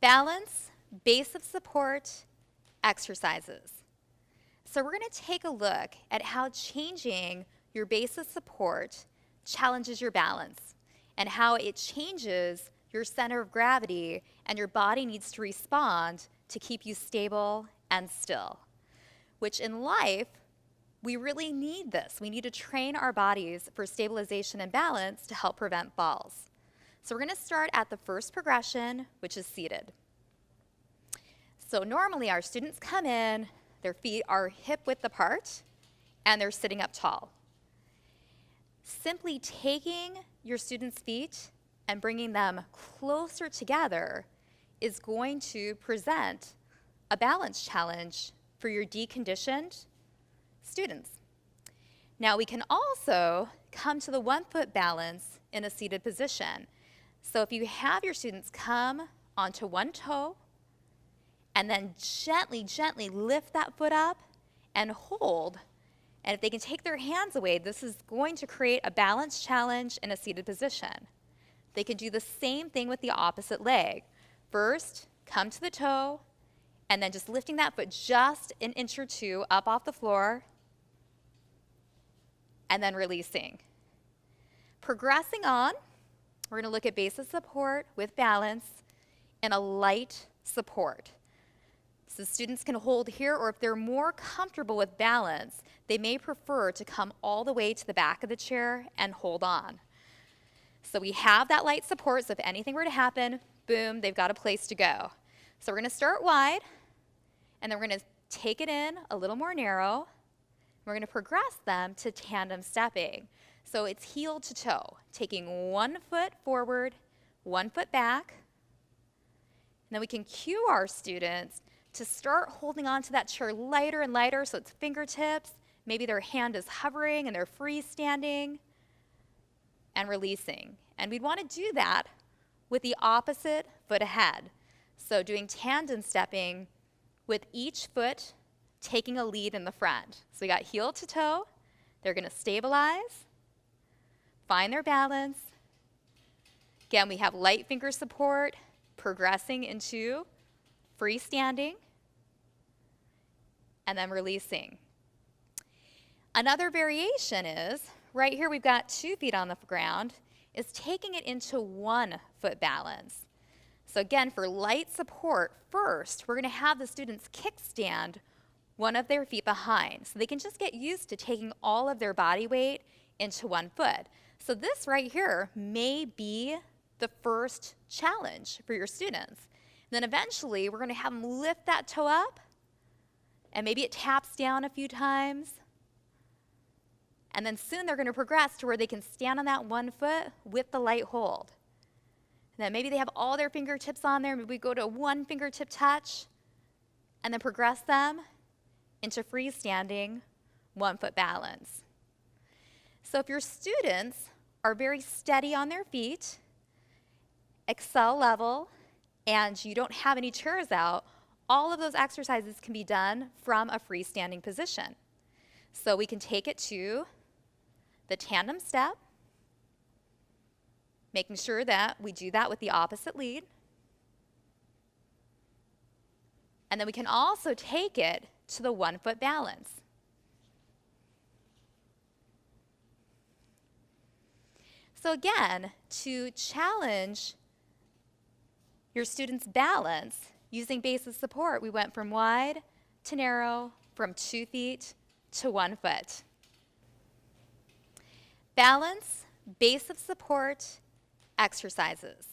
Balance, base of support, exercises. So we're going to take a look at how changing your base of support challenges your balance and how it changes your center of gravity and your body needs to respond to keep you stable and still, which in life, we really need this. We need to train our bodies for stabilization and balance to help prevent falls. So we're going to start at the first progression, which is seated. So normally our students come in, their feet are hip-width apart, and they're sitting up tall. Simply taking your students' feet and bringing them closer together is going to present a balance challenge for your deconditioned students. Now we can also come to the 1-foot balance in a seated position. So if you have your students come onto one toe and then gently, gently lift that foot up and hold, and if they can take their hands away, this is going to create a balance challenge in a seated position. They can do the same thing with the opposite leg. First, come to the toe, and then just lifting that foot just an inch or two up off the floor, and then releasing. Progressing on, we're going to look at base of support with balance and a light support. So students can hold here, or if they're more comfortable with balance, they may prefer to come all the way to the back of the chair and hold on. So we have that light support, so if anything were to happen, boom, they've got a place to go. So we're going to start wide, and then we're going to take it in a little more narrow. We're going to progress them to tandem stepping. So it's heel to toe, taking 1 foot forward, 1 foot back. And then we can cue our students to start holding on to that chair lighter and lighter, so it's fingertips. Maybe their hand is hovering and they're freestanding and releasing. And we'd want to do that with the opposite foot ahead. So doing tandem stepping with each foot taking a lead in the front. So we got heel to toe. They're going to stabilize, find their balance. Again, we have light finger support, progressing into freestanding, and then releasing. Another variation is, right here we've got 2 feet on the ground, is taking it into 1 foot balance. So again, for light support, first, we're going to have the students kickstand one of their feet behind. So they can just get used to taking all of their body weight into 1 foot. So this right here may be the first challenge for your students. And then eventually, we're going to have them lift that toe up, and maybe it taps down a few times. And then soon they're going to progress to where they can stand on that 1 foot with the light hold. And then maybe they have all their fingertips on there. Maybe we go to 1 fingertip touch and then progress them into freestanding 1 foot balance. So if your students are very steady on their feet, Excel level, and you don't have any chairs out, all of those exercises can be done from a freestanding position. So we can take it to the tandem step, making sure that we do that with the opposite lead. And then we can also take it to the 1 foot balance. So again, to challenge your students' balance using base of support, we went from wide to narrow, from 2 feet to 1 foot. Balance, base of support, exercises.